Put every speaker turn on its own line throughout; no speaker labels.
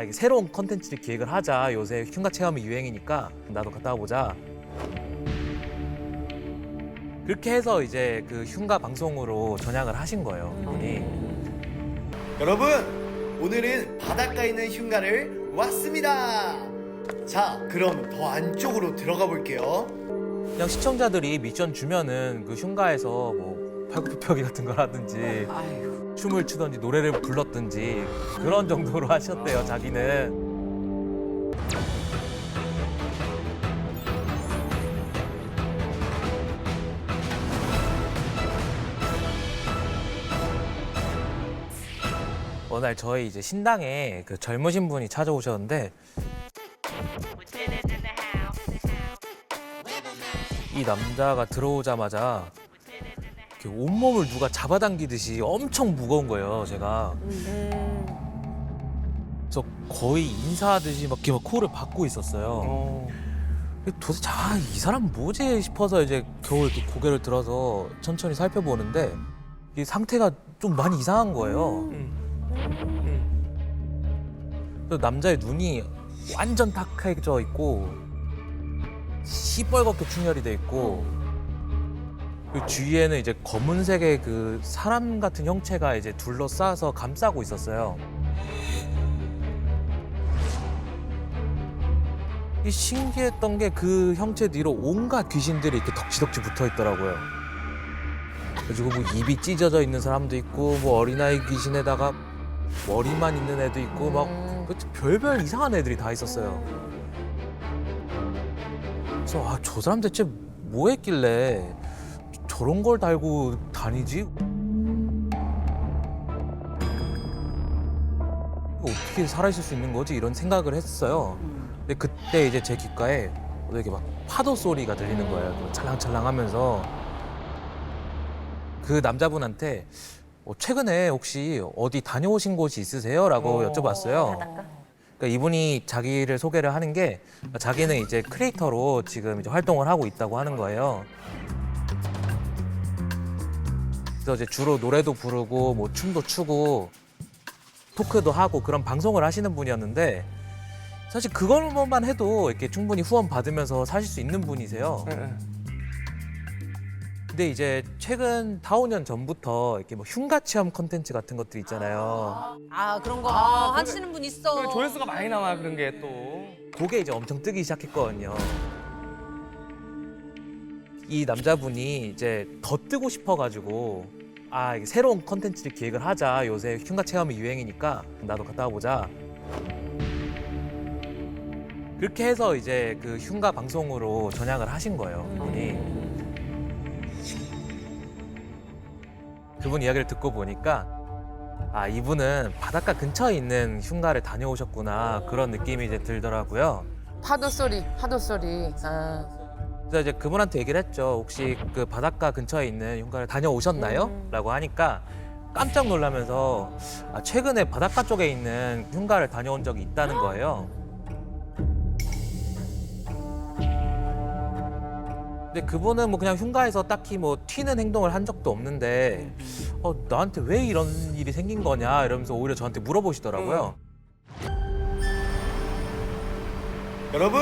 이게 새로운 컨텐츠를 기획을 하자. 요새 흉가 체험이 유행이니까 나도 갔다 와보자. 그렇게 해서 이제 그 흉가 방송으로 전향을 하신 거예요, 이분이.
여러분, 오늘은 바닷가에 있는 흉가를 왔습니다. 자, 그럼 더 안쪽으로 들어가 볼게요.
그냥 시청자들이 미션 주면은 그 흉가에서 뭐 팔굽혀펴기 같은 걸 하든지 춤을 추든지 노래를 불렀든지 그런 정도로 하셨대요, 자기는. 어느 날 저희 이제 신당에 그 젊으신 분이 찾아오셨는데 이 남자가 들어오자마자 이렇게 온몸을 누가 잡아당기듯이 엄청 무거운 거예요, 제가. 그래서 거의 인사하듯이 막 이렇게 막 코를 박고 있었어요. 도대체 이 사람 뭐지 싶어서 이제 겨우 이렇게 고개를 들어서 천천히 살펴보는데 이 상태가 좀 많이 이상한 거예요. 그래서 남자의 눈이 완전 탁해져 있고 시뻘겋게 충혈이 돼 있고 그 주위에는 이제 검은색의 그 사람 같은 형체가 이제 둘러싸서 감싸고 있었어요. 이 신기했던 게 그 형체 뒤로 온갖 귀신들이 이렇게 덕지덕지 붙어 있더라고요. 그리고 뭐 입이 찢어져 있는 사람도 있고 뭐 어린아이 귀신에다가 머리만 있는 애도 있고 막 별별 이상한 애들이 다 있었어요. 그래서 저 사람 대체 뭐 했길래 저런 걸 달고 다니지? 어떻게 살아있을 수 있는 거지? 이런 생각을 했어요. 근데 그때 이제 제 귓가에 이렇게 막 파도 소리가 들리는 거예요. 찰랑찰랑 하면서. 그 남자분한테 최근에 혹시 어디 다녀오신 곳이 있으세요? 라고 여쭤봤어요. 그러니까 이분이 자기를 소개를 하는 게 자기는 이제 크리에이터로 지금 이제 활동을 하고 있다고 하는 거예요. 그래서 이제 주로 노래도 부르고 뭐 춤도 추고 토크도 하고 그런 방송을 하시는 분이었는데 사실 그걸만 해도 이렇게 충분히 후원 받으면서 사실 수 있는 분이세요. 근데 이제 최근 4, 5년 전부터 이렇게 뭐 흉가 체험 컨텐츠 같은 것들 있잖아요.
그런 거 하시는 분 있어.
그래, 조회수가 많이 나와 그런 게 또.
그게 이제 엄청 뜨기 시작했거든요. 이 남자분이 이제 더 뜨고 싶어가지고 이게 새로운 컨텐츠를 기획을 하자. 요새 흉가 체험이 유행이니까 나도 갔다 와보자. 그렇게 해서 이제 그 흉가 방송으로 전향을 하신 거예요, 이분이. 그분 이야기를 듣고 보니까 이분은 바닷가 근처에 있는 흉가를 다녀오셨구나 그런 느낌이 이제 들더라고요.
파도 소리.
그래서 이제 그분한테 얘기를 했죠. 혹시 그 바닷가 근처에 있는 흉가를 다녀오셨나요? 라고 하니까 깜짝 놀라면서 최근에 바닷가 쪽에 있는 흉가를 다녀온 적이 있다는 거예요. 근데 그분은 뭐 그냥 흉가에서 딱히 뭐 튀는 행동을 한 적도 없는데 나한테 왜 이런 일이 생긴 거냐 이러면서 오히려 저한테 물어보시더라고요.
여러분,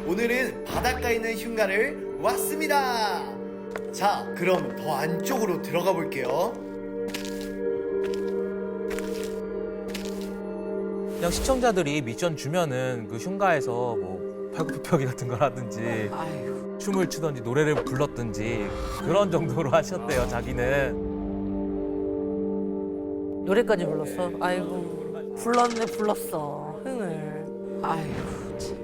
오늘은 바닷가에 있는 흉가를 왔습니다. 자, 그럼 더 안쪽으로 들어가 볼게요.
그냥 시청자들이 미션 주면은 그 흉가에서 뭐 팔굽혀펴기 같은 걸 하든지 춤을 추든지 노래를 불렀든지 그런 정도로 하셨대요, 자기는.
노래까지 불렀어? 아이고 불렀어 흥을. 아이고 참.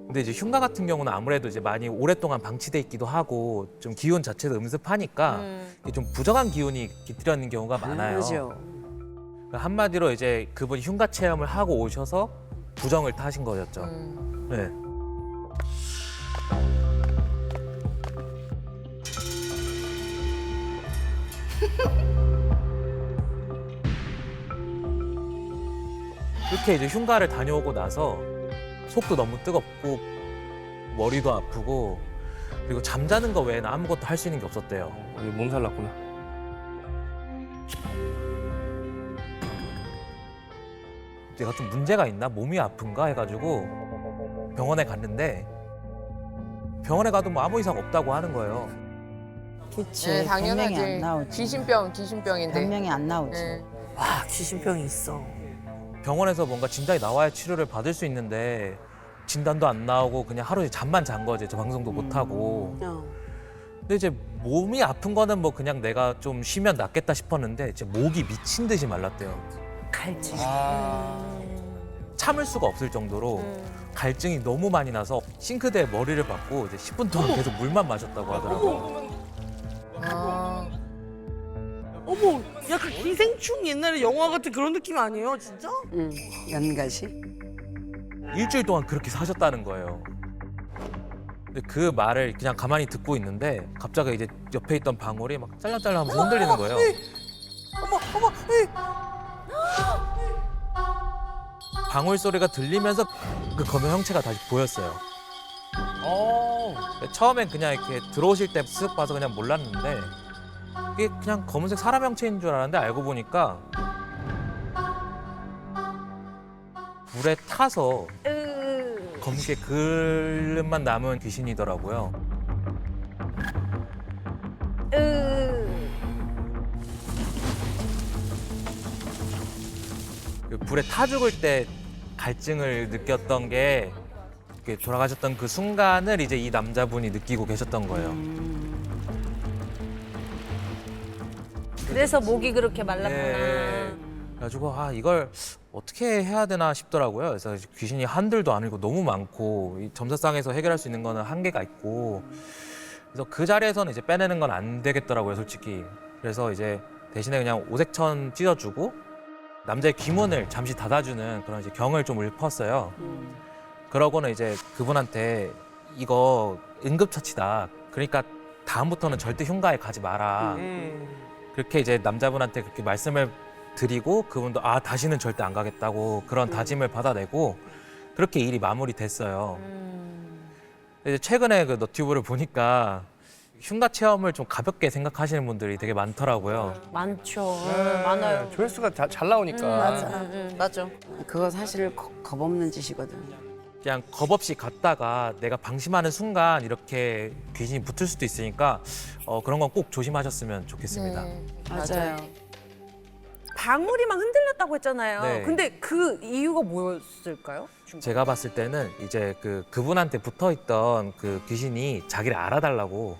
근데 이제 흉가 같은 경우는 아무래도 이제 많이 오랫동안 방치돼 있기도 하고 좀 기운 자체도 음습하니까 이게 좀 부정한 기운이 깃들여있는 경우가 많아요.
그죠.
한마디로 이제 그분이 흉가 체험을 하고 오셔서 부정을 타신 거였죠. 네. 그렇게 이제 흉가를 다녀오고 나서 속도 너무 뜨겁고 머리도 아프고 그리고 잠자는 거 외에는 아무것도 할 수 있는 게 없었대요.
몸살 났구나.
내가 좀 문제가 있나? 몸이 아픈가? 해가지고 병원에 갔는데 병원에 가도 뭐 아무 이상 없다고 하는 거예요.
그치.
네,
병명이 안
당연하지.
나오지.
귀신병인데.
병명이 안 나오지.
네.
와 귀신병이 있어.
병원에서 뭔가 진단이 나와야 치료를 받을 수 있는데 진단도 안 나오고 그냥 하루 종일 잠만 잔 거지. 저 방송도 못 하고. 근데 이제 몸이 아픈 거는 뭐 그냥 내가 좀 쉬면 낫겠다 싶었는데 이제 목이 미친 듯이 말랐대요.
갈증.
참을 수가 없을 정도로 갈증이 너무 많이 나서 싱크대에 머리를 박고 이제 10분 동안 계속 물만 마셨다고 하더라고요.
아,
어머 약간 기생충 옛날에 영화 같은 그런 느낌 아니에요 진짜?
응, 연가시?
일주일 동안 그렇게 사셨다는 거예요. 근데 그 말을 그냥 가만히 듣고 있는데 갑자기 이제 옆에 있던 방울이 막 짤랑짤랑하면서 흔들리는 거예요.
어머
방울 소리가 들리면서 그 검은 형체가 다시 보였어요. 처음엔 그냥 이렇게 들어오실 때 쓱 봐서 그냥 몰랐는데 이게 그냥 검은색 사람 형체인 줄 알았는데 알고 보니까 불에 타서 검게 그릇만 남은 귀신이더라고요. 그 불에 타 죽을 때 갈증을 느꼈던 게 이렇게 돌아가셨던 그 순간을 이제 이 남자분이 느끼고 계셨던 거예요.
그래서 목이 그렇게 말랐구나.
예. 그래가지고 이걸 어떻게 해야 되나 싶더라고요. 그래서 귀신이 한둘도 아니고 너무 많고 이 점사상에서 해결할 수 있는 거는 한계가 있고 그래서 그 자리에서는 이제 빼내는 건 안 되겠더라고요, 솔직히. 그래서 이제 대신에 그냥 오색천 찢어주고 남자의 귀문을 잠시 닫아주는 그런 이제 경을 좀 읊었어요. 그러고는 이제 그분한테 이거 응급처치다. 그러니까 다음부터는 절대 흉가에 가지 마라. 그렇게 이제 남자분한테 그렇게 말씀을 드리고 그분도 다시는 절대 안 가겠다고 그런 다짐을 받아내고 그렇게 일이 마무리됐어요. 이제 최근에 그 너튜브를 보니까 흉가 체험을 좀 가볍게 생각하시는 분들이 되게 많더라고요.
많죠.
네,
많아요.
조회수가 잘 나오니까.
맞아.
그거 사실 겁없는 짓이거든.
그냥 겁 없이 갔다가 내가 방심하는 순간 이렇게 귀신이 붙을 수도 있으니까 그런 건 꼭 조심하셨으면 좋겠습니다.
네.
맞아요.
방울이 막 흔들렸다고 했잖아요.
네.
근데 그 이유가 뭐였을까요?
제가 봤을 때는 이제 그분한테 붙어 있던 그 귀신이 자기를 알아달라고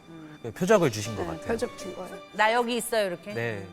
표적을 주신 것 같아요.
표적 준 거예요.
나 여기 있어요 이렇게.
네.